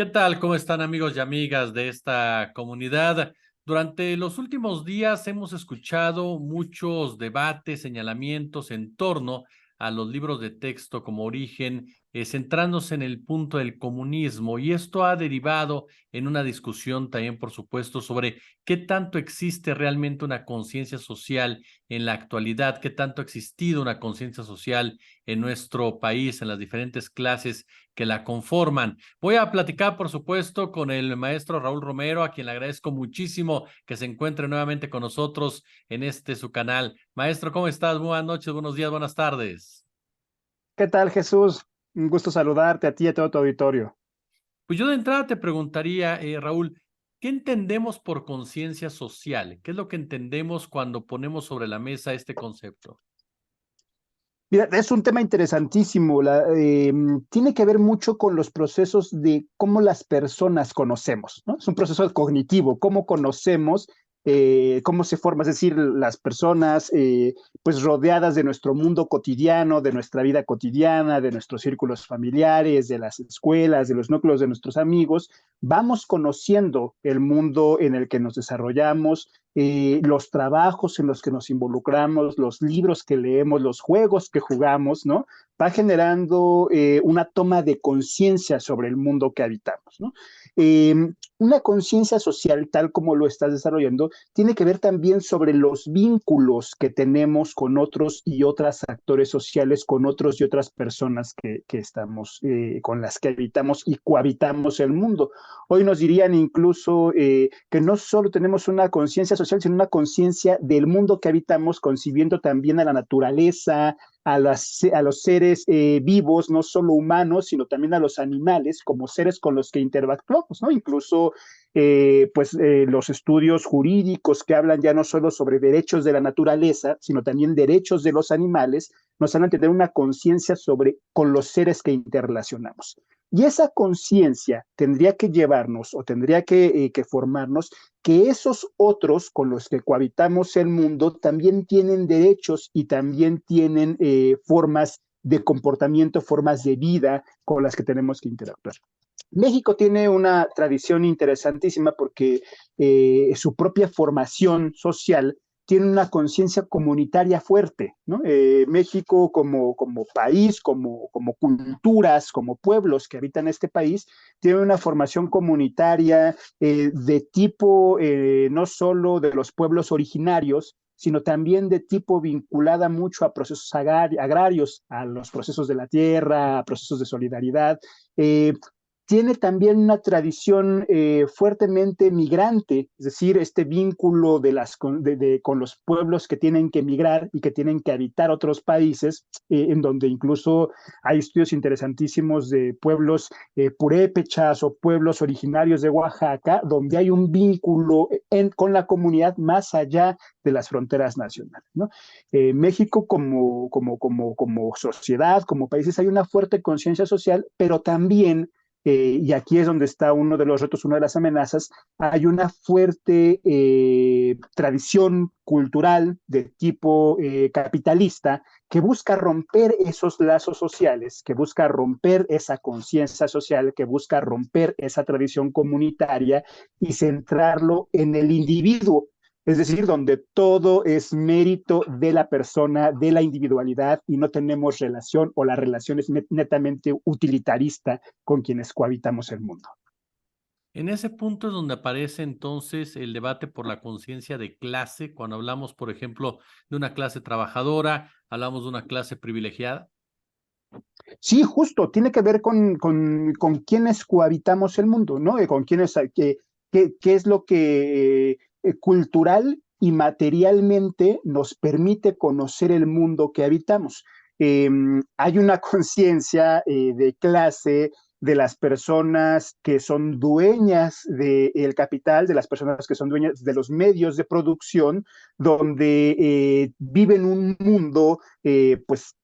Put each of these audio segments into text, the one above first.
¿Qué tal? ¿Cómo están amigos y amigas de esta comunidad? Durante los últimos días hemos escuchado muchos debates, señalamientos en torno a los libros de texto como origen, centrándose en el punto del comunismo, y esto ha derivado en una discusión también, por supuesto, sobre qué tanto existe realmente una conciencia social en la actualidad, qué tanto ha existido una conciencia social en nuestro país, en las diferentes clases que la conforman. Voy a platicar, por supuesto, con el maestro Raúl Romero, a quien le agradezco muchísimo que se encuentre nuevamente con nosotros en su canal. Maestro, ¿cómo estás? Buenas noches, buenos días, buenas tardes. ¿Qué tal, Jesús? Un gusto saludarte a ti y a todo tu auditorio. Pues yo de entrada te preguntaría, Raúl, ¿qué entendemos por conciencia social? ¿Qué es lo que entendemos cuando ponemos sobre la mesa este concepto? Mira, es un tema interesantísimo. Tiene que ver mucho con los procesos de cómo las personas conocemos, ¿no? Es un proceso cognitivo, cómo conocemos, cómo se forma, es decir, las personas, pues rodeadas de nuestro mundo cotidiano, de nuestra vida cotidiana, de nuestros círculos familiares, de las escuelas, de los núcleos de nuestros amigos, vamos conociendo el mundo en el que nos desarrollamos, los trabajos en los que nos involucramos, los libros que leemos, los juegos que jugamos, ¿no? Va generando una toma de conciencia sobre el mundo que habitamos, ¿no? Eh, una conciencia social, tal como lo estás desarrollando, tiene que ver también sobre los vínculos que tenemos con otros y otras actores sociales, con otros y otras personas que estamos, con las que habitamos y cohabitamos el mundo. Hoy nos dirían incluso que no solo tenemos una conciencia social, sino una conciencia del mundo que habitamos, concibiendo también a la naturaleza, a los seres vivos, no solo humanos, sino también a los animales, como seres con los que interactuamos, ¿no? Incluso los estudios jurídicos que hablan ya no solo sobre derechos de la naturaleza, sino también derechos de los animales, nos van a tener una conciencia sobre con los seres que interrelacionamos. Y esa conciencia tendría que llevarnos o tendría que formarnos que esos otros con los que cohabitamos el mundo también tienen derechos y también tienen formas de comportamiento, formas de vida con las que tenemos que interactuar. México tiene una tradición interesantísima porque su propia formación social tiene una conciencia comunitaria fuerte, ¿no? México como país, como culturas, como pueblos que habitan este país, tiene una formación comunitaria de tipo no solo de los pueblos originarios, sino también de tipo vinculada mucho a procesos agrarios, a los procesos de la tierra, a procesos de solidaridad. Eh, Tiene también una tradición fuertemente migrante, es decir, este vínculo con los pueblos que tienen que migrar y que tienen que habitar otros países, en donde incluso hay estudios interesantísimos de pueblos purépechas o pueblos originarios de Oaxaca, donde hay un vínculo con la comunidad más allá de las fronteras nacionales, ¿no? México como sociedad, como países, hay una fuerte conciencia social, pero también y aquí es donde está uno de los retos, una de las amenazas, hay una fuerte tradición cultural de tipo capitalista que busca romper esos lazos sociales, que busca romper esa conciencia social, que busca romper esa tradición comunitaria y centrarlo en el individuo, es decir, donde todo es mérito de la persona, de la individualidad y no tenemos relación o la relación es netamente utilitarista con quienes cohabitamos el mundo. En ese punto es donde aparece entonces el debate por la conciencia de clase, cuando hablamos, por ejemplo, de una clase trabajadora, hablamos de una clase privilegiada. Sí, justo, tiene que ver con quienes cohabitamos el mundo, ¿no? Con quienes, qué es lo que cultural y materialmente nos permite conocer el mundo que habitamos. Hay una conciencia de clase de las personas que son dueñas del capital, de las personas que son dueñas de los medios de producción, donde viven un mundo, pues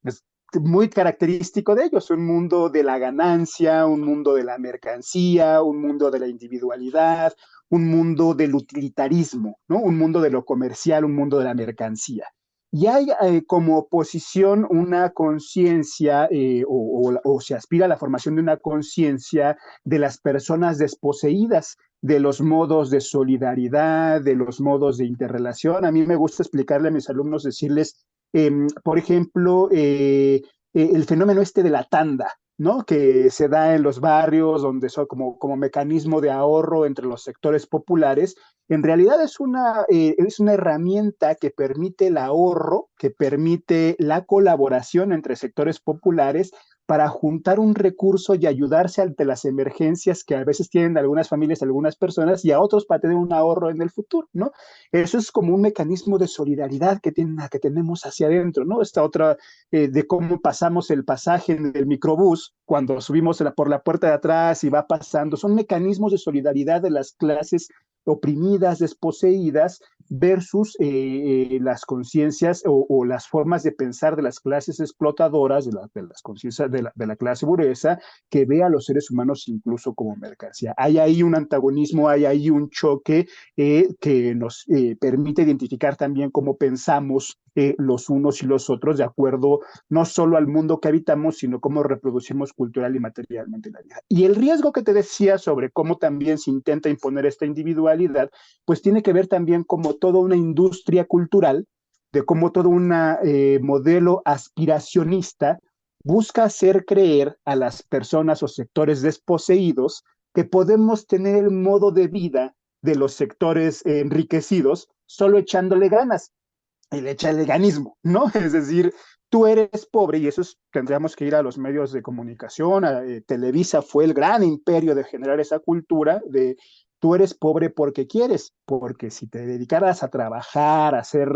muy característico de ellos, un mundo de la ganancia, un mundo de la mercancía, un mundo de la individualidad, un mundo del utilitarismo, ¿no? Un mundo de lo comercial, un mundo de la mercancía. y hay como oposición una conciencia o se aspira a la formación de una conciencia de las personas desposeídas, de los modos de solidaridad, de los modos de interrelación. A mí me gusta explicarle a mis alumnos, decirles, por ejemplo, el fenómeno este de la tanda, ¿no? Que se da en los barrios, donde son como mecanismo de ahorro entre los sectores populares. En realidad es una herramienta que permite el ahorro, que permite la colaboración entre sectores populares para juntar un recurso y ayudarse ante las emergencias que a veces tienen algunas familias, algunas personas, y a otros para tener un ahorro en el futuro, ¿no? Eso es como un mecanismo de solidaridad que tenemos hacia adentro, ¿no? Esta otra de cómo pasamos el pasaje en el microbús cuando subimos por la puerta de atrás y va pasando, son mecanismos de solidaridad de las clases oprimidas, desposeídas, versus las conciencias o las formas de pensar de las clases explotadoras, de las conciencias de la clase burguesa, que ve a los seres humanos incluso como mercancía. Hay ahí un antagonismo, hay ahí un choque que nos permite identificar también cómo pensamos los unos y los otros de acuerdo no solo al mundo que habitamos, sino cómo reproducimos cultural y materialmente la vida. Y el riesgo que te decía sobre cómo también se intenta imponer esta individualidad, pues tiene que ver también como toda una industria cultural, de cómo todo un modelo aspiracionista busca hacer creer a las personas o sectores desposeídos que podemos tener el modo de vida de los sectores enriquecidos solo echándole ganas, el echaleganismo, ¿no? Es decir, tú eres pobre y eso tendríamos que ir a los medios de comunicación. Televisa fue el gran imperio de generar esa cultura de tú eres pobre porque quieres, porque si te dedicaras a trabajar, a hacer,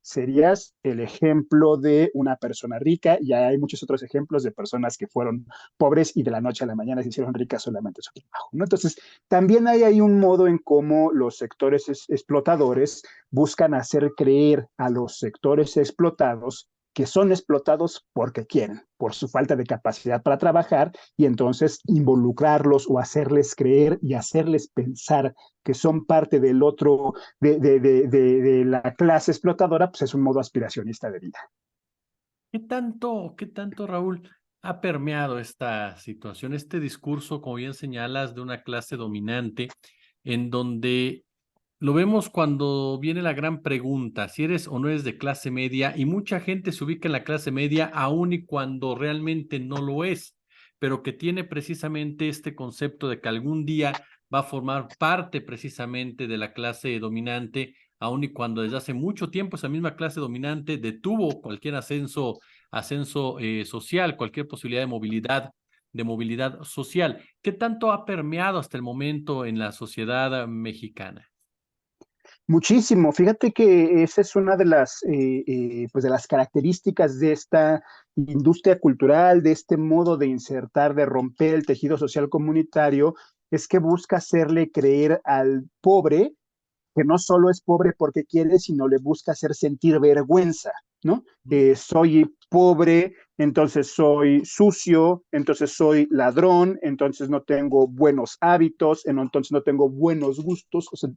serías el ejemplo de una persona rica, y hay muchos otros ejemplos de personas que fueron pobres y de la noche a la mañana se hicieron ricas solamente su trabajo, ¿no? Entonces, también hay ahí un modo en cómo los sectores explotadores buscan hacer creer a los sectores explotados que son explotados porque quieren, por su falta de capacidad para trabajar, y entonces involucrarlos o hacerles creer y hacerles pensar que son parte del otro, de la clase explotadora, pues es un modo aspiracionista de vida. Qué tanto, Raúl, ha permeado esta situación, este discurso, como bien señalas, de una clase dominante, en donde lo vemos cuando viene la gran pregunta, si eres o no eres de clase media, y mucha gente se ubica en la clase media aun y cuando realmente no lo es, pero que tiene precisamente este concepto de que algún día va a formar parte precisamente de la clase dominante, aun y cuando desde hace mucho tiempo esa misma clase dominante detuvo cualquier ascenso social, cualquier posibilidad de movilidad social. ¿Qué tanto ha permeado hasta el momento en la sociedad mexicana? Muchísimo. Fíjate que esa es una pues de las características de esta industria cultural, de este modo de insertar, de romper el tejido social comunitario, es que busca hacerle creer al pobre que no solo es pobre porque quiere, sino le busca hacer sentir vergüenza, ¿no? Soy pobre, entonces soy sucio, entonces soy ladrón, entonces no tengo buenos hábitos, entonces no tengo buenos gustos. O sea,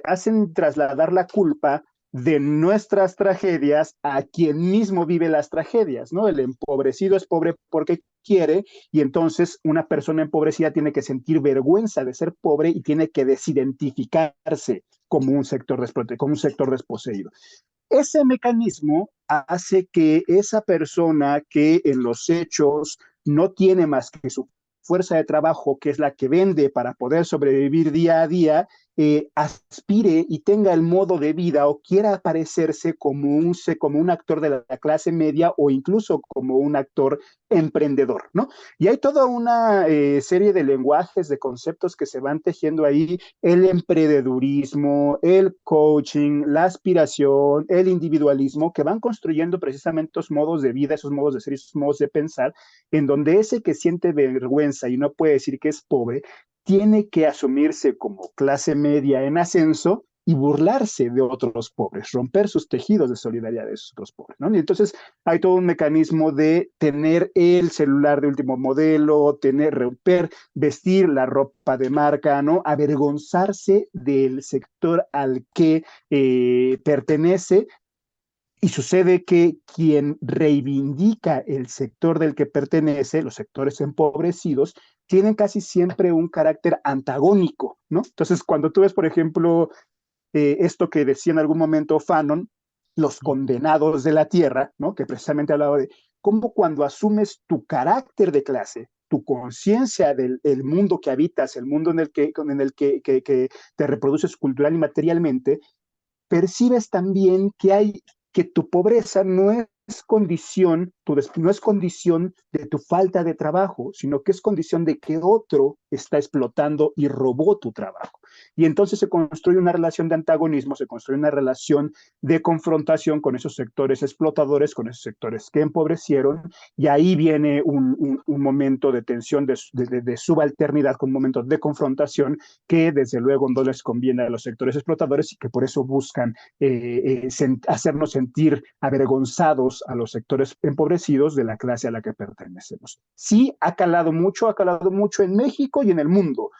hacen trasladar la culpa de nuestras tragedias a quien mismo vive las tragedias, ¿no? El empobrecido es pobre porque quiere, y entonces una persona empobrecida tiene que sentir vergüenza de ser pobre y tiene que desidentificarse como un sector desposeído. Ese mecanismo hace que esa persona que en los hechos no tiene más que su fuerza de trabajo, que es la que vende para poder sobrevivir día a día, aspire y tenga el modo de vida o quiera aparecerse como un actor de la clase media o incluso como un actor emprendedor, ¿no? Y hay toda una serie de lenguajes, de conceptos que se van tejiendo ahí: el emprendedurismo, el coaching, la aspiración, el individualismo, que van construyendo precisamente esos modos de vida, esos modos de ser, esos modos de pensar, en donde ese que siente vergüenza y no puede decir que es pobre, tiene que asumirse como clase media en ascenso y burlarse de otros pobres, romper sus tejidos de solidaridad de esos otros pobres, ¿no? Y entonces hay todo un mecanismo de tener el celular de último modelo, romper, vestir la ropa de marca, ¿no? Avergonzarse del sector al que pertenece, Y sucede que quien reivindica el sector del que pertenece, los sectores empobrecidos, tienen casi siempre un carácter antagónico, ¿no? Entonces, cuando tú ves, por ejemplo, esto que decía en algún momento Fanon, los condenados de la tierra, ¿no? Que precisamente hablaba de cómo cuando asumes tu carácter de clase, tu conciencia del el mundo que habitas, el mundo en el que te reproduces cultural y materialmente, percibes también que tu pobreza no es condición, no es condición de tu falta de trabajo, sino que es condición de que otro está explotando y robó tu trabajo. Y entonces se construye una relación de antagonismo, se construye una relación de confrontación con esos sectores explotadores, con esos sectores que empobrecieron, y ahí viene un momento de tensión, de subalternidad, con un momento de confrontación que desde luego no les conviene a los sectores explotadores y que por eso buscan hacernos sentir avergonzados a los sectores empobrecidos de la clase a la que pertenecemos. Sí, ha calado mucho en México y en el mundo.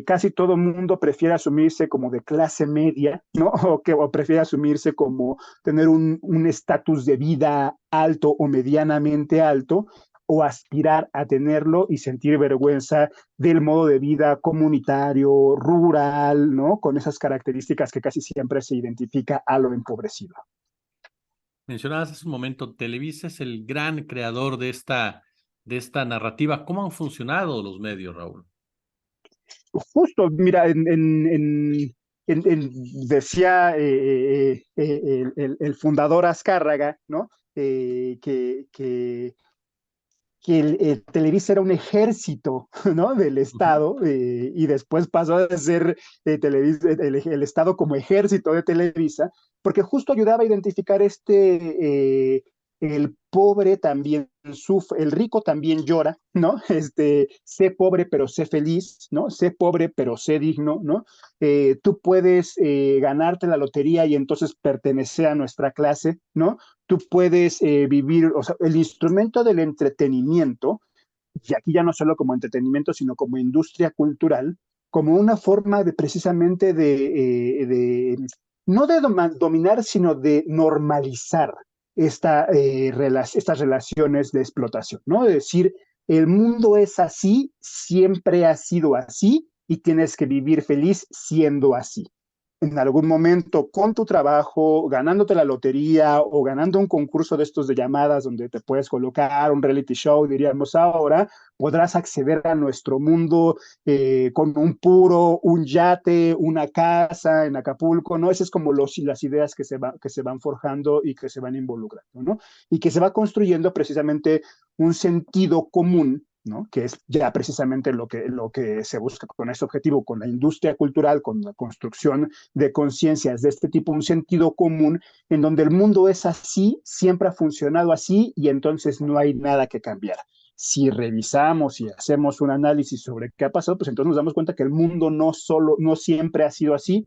Casi todo el mundo prefiere asumirse como de clase media, ¿no? O prefiere asumirse como tener un estatus de vida alto o medianamente alto, o aspirar a tenerlo y sentir vergüenza del modo de vida comunitario, rural, ¿no? Con esas características que casi siempre se identifica a lo empobrecido. Mencionabas hace un momento, Televisa es el gran creador de esta narrativa. ¿Cómo han funcionado los medios, Raúl? Justo, mira, decía el fundador Azcárraga, ¿no? Que Televisa era un ejército, ¿no? Del Ujú. Estado, y después pasó a ser el Estado como ejército de Televisa, porque justo ayudaba a identificar el pobre también sufre, el rico también llora, ¿no? Sé pobre pero sé feliz, ¿no? Sé pobre pero sé digno, ¿no? Tú puedes ganarte la lotería y entonces pertenecer a nuestra clase, ¿no? Tú puedes vivir, o sea, el instrumento del entretenimiento, y aquí ya no solo como entretenimiento, sino como industria cultural, como una forma de precisamente no de dominar, sino de normalizar estas relaciones de explotación, ¿no? Es decir, el mundo es así, siempre ha sido así, y tienes que vivir feliz siendo así. En algún momento con tu trabajo, ganándote la lotería o ganando un concurso de estos de llamadas donde te puedes colocar un reality show, diríamos ahora, podrás acceder a nuestro mundo con un yate, una casa en Acapulco, ¿no? Esas es como las ideas que se van forjando y que se van involucrando, ¿no? Y que se va construyendo precisamente un sentido común, ¿no? Que es ya precisamente lo que se busca con este objetivo, con la industria cultural, con la construcción de conciencias de este tipo, un sentido común en donde el mundo es así, siempre ha funcionado así y entonces no hay nada que cambiar. Si revisamos y hacemos un análisis sobre qué ha pasado, pues entonces nos damos cuenta que el mundo no siempre ha sido así,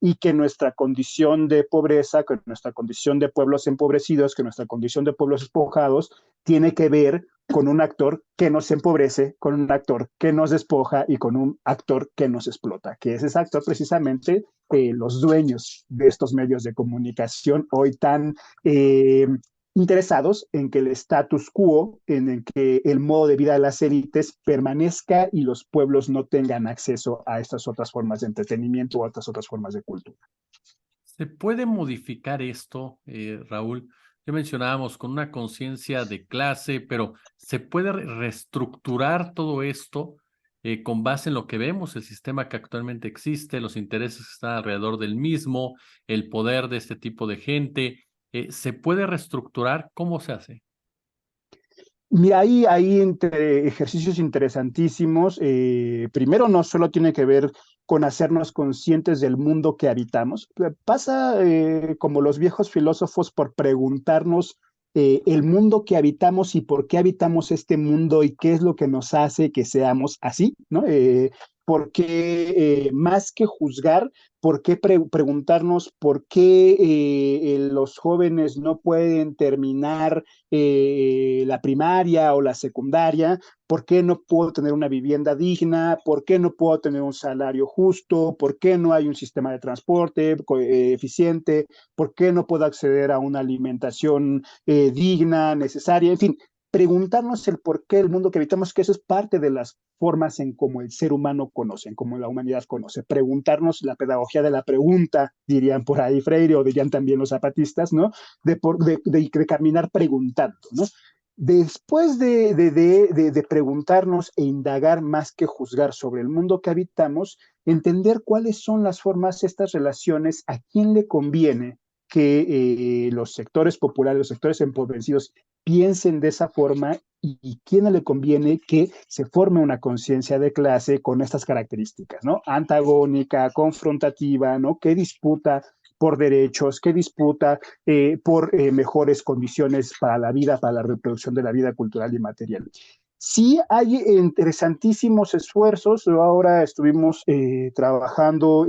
y que nuestra condición de pobreza, que nuestra condición de pueblos empobrecidos, que nuestra condición de pueblos despojados, tiene que ver con un actor que nos empobrece, con un actor que nos despoja y con un actor que nos explota, que es ese actor precisamente los dueños de estos medios de comunicación hoy tan interesados en que el status quo, en el que el modo de vida de las élites permanezca y los pueblos no tengan acceso a estas otras formas de entretenimiento o a estas otras formas de cultura. ¿Se puede modificar esto, Raúl? Ya mencionábamos con una conciencia de clase, pero ¿se puede reestructurar todo esto con base en lo que vemos, el sistema que actualmente existe, los intereses que están alrededor del mismo, el poder de este tipo de gente? ¿Se puede reestructurar? ¿Cómo se hace? Mira, hay ejercicios interesantísimos. Primero, no solo tiene que ver con hacernos conscientes del mundo que habitamos. Pasa como los viejos filósofos por preguntarnos el mundo que habitamos y por qué habitamos este mundo y qué es lo que nos hace que seamos así, ¿no? ¿por qué más que juzgar, por qué preguntarnos por qué los jóvenes no pueden terminar la primaria o la secundaria? ¿Por qué no puedo tener una vivienda digna? ¿Por qué no puedo tener un salario justo? ¿Por qué no hay un sistema de transporte eficiente? ¿Por qué no puedo acceder a una alimentación digna, necesaria? En fin, preguntarnos el por qué el mundo que habitamos, que eso es parte de las formas en cómo el ser humano conoce, en cómo la humanidad conoce. Preguntarnos la pedagogía de la pregunta, dirían por ahí Freire o dirían también los zapatistas, ¿no? De caminar preguntando, ¿no? Después de preguntarnos e indagar más que juzgar sobre el mundo que habitamos, entender cuáles son las formas, estas relaciones, a quién le conviene que los sectores populares, los sectores empobrecidos piensen de esa forma y quién le conviene que se forme una conciencia de clase con estas características, ¿no? Antagónica, confrontativa, ¿no? Que disputa por derechos, que disputa por mejores condiciones para la vida, para la reproducción de la vida cultural y material. Sí hay interesantísimos esfuerzos. Ahora estuvimos trabajando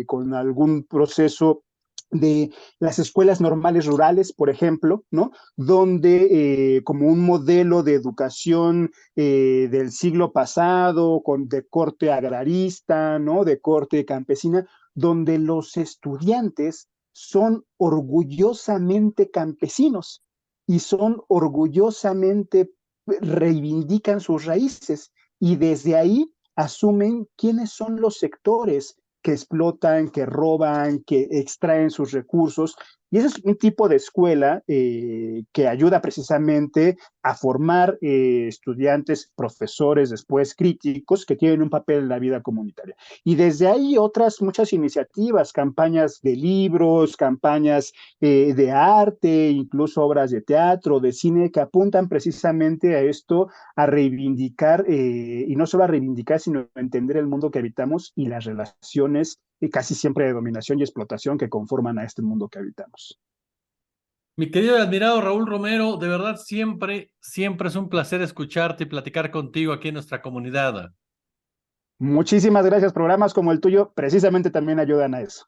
con algún proceso de las escuelas normales rurales, por ejemplo, ¿no? Donde como un modelo de educación del siglo pasado, de corte agrarista, ¿no? De corte campesina, donde los estudiantes son orgullosamente campesinos y son orgullosamente, reivindican sus raíces y desde ahí asumen quiénes son los sectores que explotan, que roban, que extraen sus recursos. Y ese es un tipo de escuela que ayuda precisamente a formar estudiantes, profesores, después críticos, que tienen un papel en la vida comunitaria. Y desde ahí otras muchas iniciativas, campañas de libros, campañas de arte, incluso obras de teatro, de cine, que apuntan precisamente a esto, a reivindicar, y no solo a reivindicar, sino a entender el mundo que habitamos y las relaciones casi siempre de dominación y explotación que conforman a este mundo que habitamos. Mi querido y admirado Raúl Romero, de verdad siempre es un placer escucharte y platicar contigo aquí en nuestra comunidad. Muchísimas gracias. Programas como el tuyo precisamente también ayudan a eso.